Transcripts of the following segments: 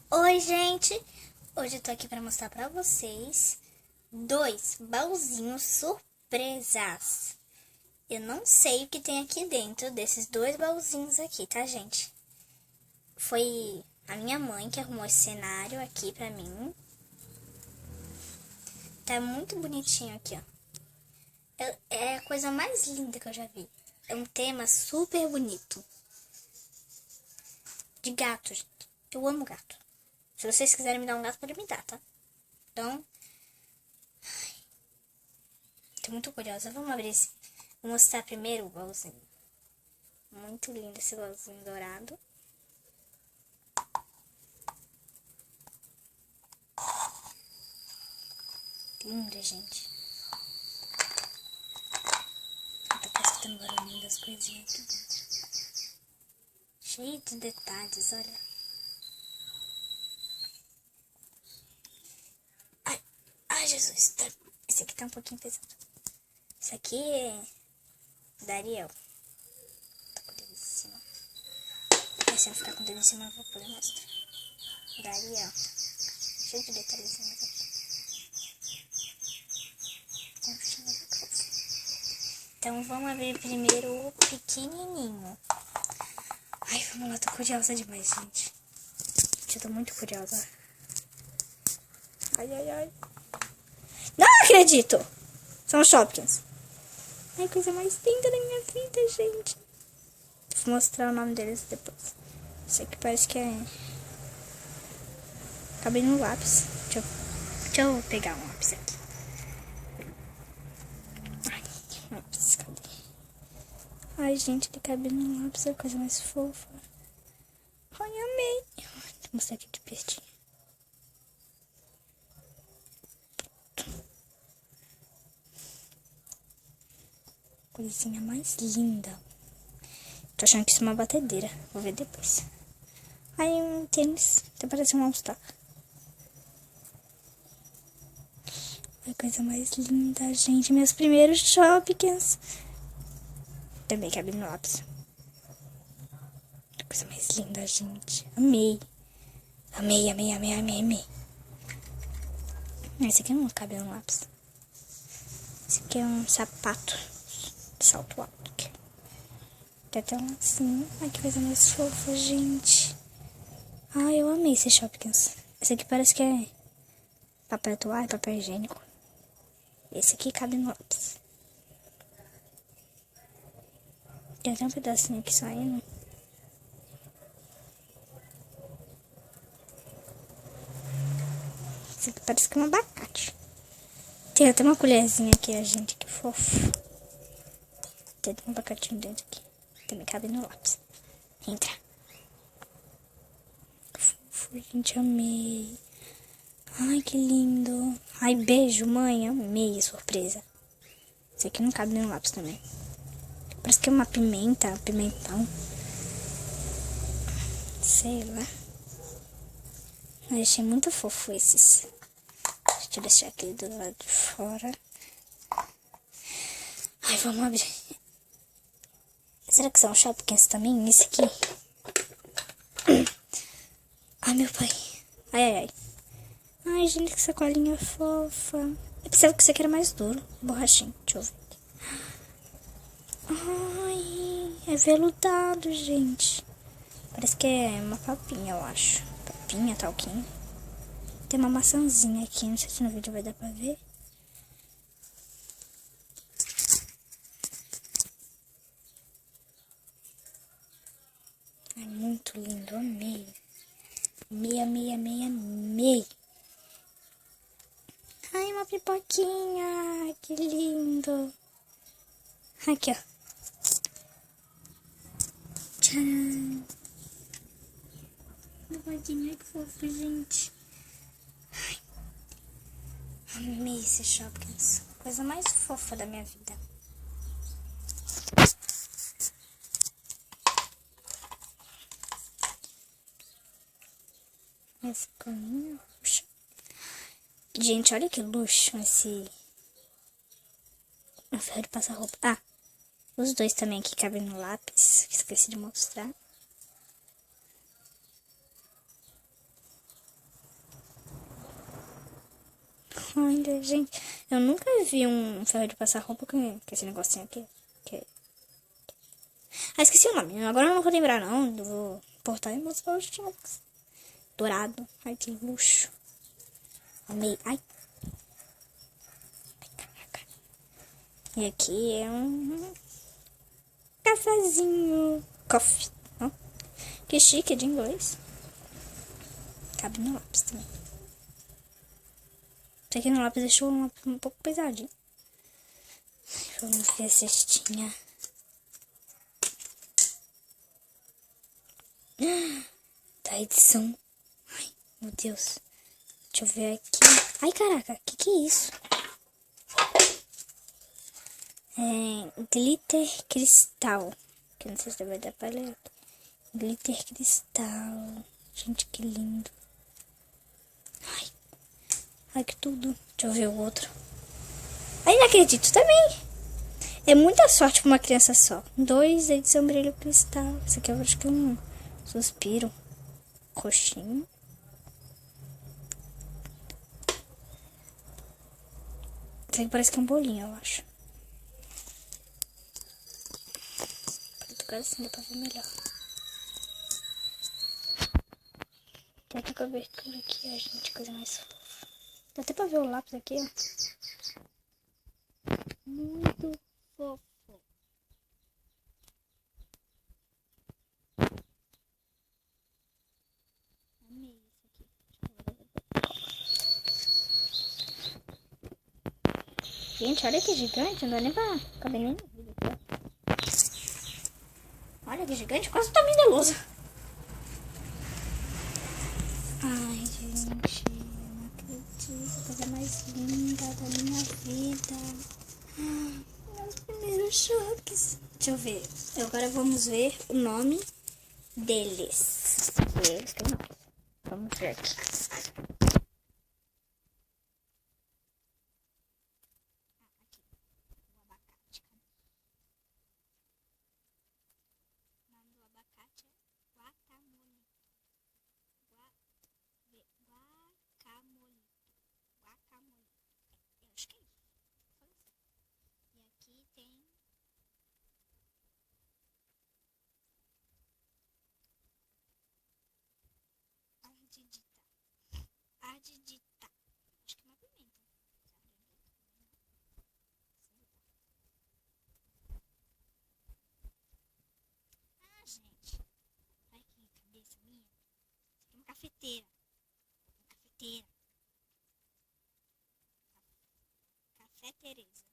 Oi, gente! Hoje eu tô aqui pra mostrar pra vocês 2 baúzinhos surpresas. Eu não sei o que tem aqui dentro desses 2 baúzinhos aqui, tá, gente? Foi a minha mãe que arrumou esse cenário aqui pra mim. Tá muito bonitinho aqui, ó. É a coisa mais linda que eu já vi. É um tema super bonito. De gato, gente. Eu amo gato. Se vocês quiserem me dar um gato, pode me dar, tá? Então, tô muito curiosa. Vamos abrir esse. Vou mostrar primeiro o baúzinho. Muito lindo esse baúzinho dourado. Linda, gente. Eu tô escutando o barulhinho das coisinhas aqui dentro. Cheio de detalhes, olha. Ai, Jesus. Esse aqui tá um pouquinho pesado. Esse aqui é da Ariel. Tá com o dedo em cima. Mas se eu ficar com o dedo em cima, eu vou poder mostrar. Da Ariel. Cheio de detalhezinhos aqui. Então, vamos abrir primeiro o pequenininho. Ai, vamos lá. Tô curiosa demais, gente. Eu tô muito curiosa. Ai, ai, ai. Não acredito! São Shopkins. Ai, coisa mais linda da minha vida, gente. Vou mostrar o nome deles depois. Isso aqui parece que é... Cabe no lápis. Deixa eu pegar um lápis aqui. Ai, lápis, cadê? Ai, gente, ele cabe no lápis. É a coisa mais fofa. Ai, amei. Vou mostrar aqui de pertinho. Coisinha mais linda. Tô achando que isso é uma batedeira. Vou ver depois. Ai, um tênis. Até parece um All-Star. Ai, coisa mais linda, gente. Meus primeiros Shopkins. Também cabe no lápis. Coisa mais linda, gente. Amei. Amei, amei, amei, amei, amei. Esse aqui não cabe no lápis. Esse aqui é um sapato. Salto alto. Tem até um lacinho. Ai, que coisa mais fofa, gente. Ai, eu amei esse Shopkins. Esse aqui parece que é papel toalha, papel higiênico. Esse aqui cabe no lápis. Tem até um pedacinho aqui saindo. Esse aqui parece que é um abacate. Tem até uma colherzinha aqui, a gente, que fofo. Tem um abacatinho dentro aqui. Também cabe no lápis. Entra. Fofo, gente, amei. Ai, que lindo. Ai, beijo, mãe. Amei a surpresa. Esse aqui não cabe no lápis também. Parece que é uma pimenta, pimentão. Sei lá. Eu achei muito fofo esses. Deixa eu deixar aquele do lado de fora. Ai, vamos abrir. Será que são Shopkins também? Esse aqui. Ai, meu pai. Ai, ai, ai. Ai, gente, que sacolinha fofa. Eu pensava que isso aqui era mais duro. Borrachinho. Deixa eu ver aqui. Ai, é veludado, gente. Parece que é uma papinha, eu acho. Papinha, talquinho. Tem uma maçãzinha aqui. Não sei se no vídeo vai dar pra ver. É muito lindo. Amei. Amei, amei, amei, amei. Ai, uma pipoquinha. Que lindo. Aqui, ó. Tcharam. Pipoquinha, que fofo, gente. Ai. Amei esse Shopkins. Coisa mais fofa da minha vida. Esse caminho. Gente, olha que luxo esse... Um ferro de passar roupa. Ah, os dois também aqui cabem no lápis. Esqueci de mostrar. Finder. Gente, eu nunca vi um ferro de passar roupa com esse negocinho aqui. Ah, esqueci o nome. Agora eu não vou lembrar, não. Do portal e mostrar os jogos. Dourado. Ai, que luxo. Amei. Ai. Ai, caraca. E aqui é um cafezinho. Coffee. Ó. Que chique de inglês. Cabe no lápis também. Isso aqui no lápis deixou um lápis um pouco pesadinho. Vamos ver a cestinha. Da edição. Ai, meu Deus. Deixa eu ver aqui. Ai, caraca. Que é isso? É glitter cristal. Que não sei se vai dar pra ler aqui. Glitter cristal. Gente, que lindo. Ai. Ai, que tudo. Deixa eu ver o outro. Ai, não acredito também. É muita sorte pra uma criança só. 2, edição brilho cristal. Esse aqui eu acho que é um suspiro. Roxinho. Esse aqui parece que é um bolinho, eu acho. Para tocar assim dá pra ver melhor. Tem até cobertura aqui, ó, gente. Coisa mais fofa. Dá até pra ver o lápis aqui, ó. Muito fofo. Amei esse aqui. Gente, olha que gigante. Não dá nem pra caber nem no vídeo aqui, ó. Olha que gigante. Quase o tamanho da lousa. Ai, gente. Não acredito. Coisa mais linda da minha vida. Meus primeiros choques. Deixa eu ver. Agora vamos ver o nome deles. Eles têm nome. Vamos ver aqui. O nome do abacate é guacamole. Guacamole. Guacamole. Eu acho que é isso. E aqui tem ardidita. Ardidita. Acho que é uma pimenta. Ah, gente. Olha que cabeça minha. Isso aqui é uma cafeteira. Uma cafeteira. Café Teresa.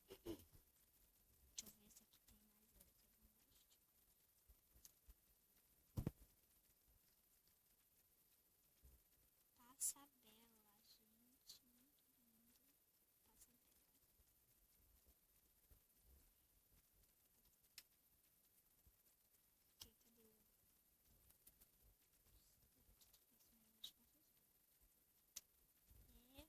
Deixa eu ver se aqui tem mais Passabela, gente. Muito lindo. Passabela. Aqui, cadê o... É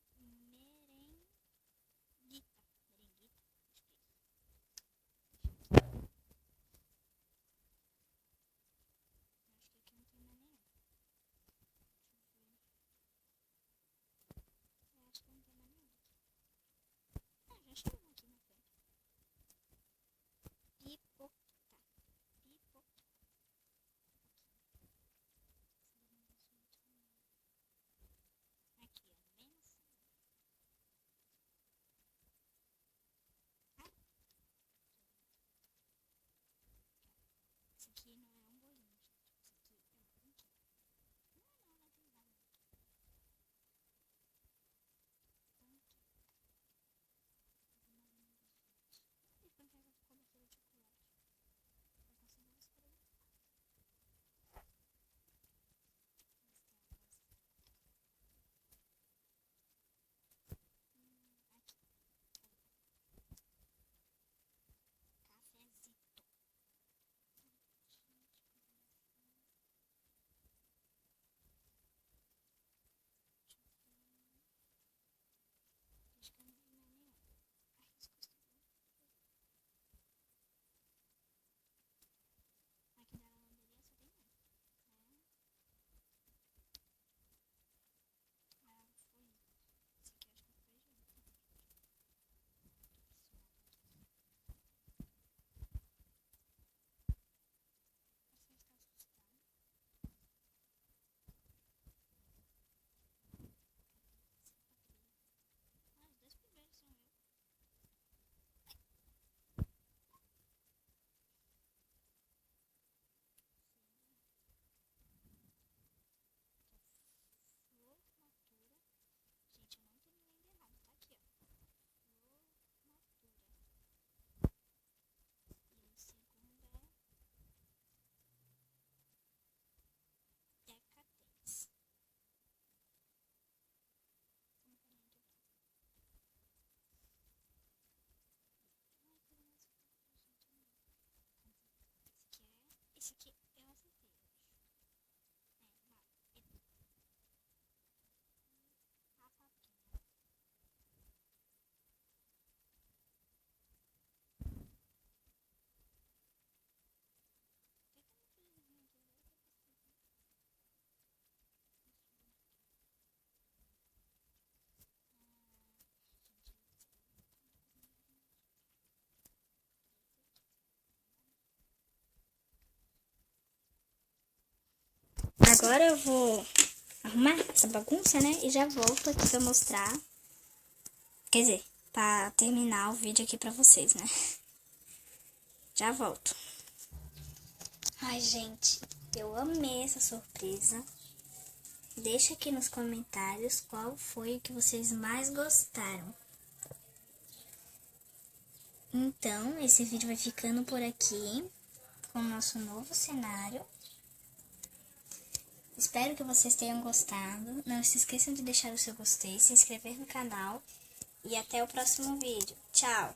agora eu vou arrumar essa bagunça, né? E já volto aqui pra mostrar. Quer dizer, pra terminar o vídeo aqui pra vocês, né? Já volto. Ai, gente, eu amei essa surpresa. Deixa aqui nos comentários qual foi o que vocês mais gostaram. Então, esse vídeo vai ficando por aqui, com o nosso novo cenário. Espero que vocês tenham gostado. Não se esqueçam de deixar o seu gostei, se inscrever no canal. E até o próximo vídeo. Tchau!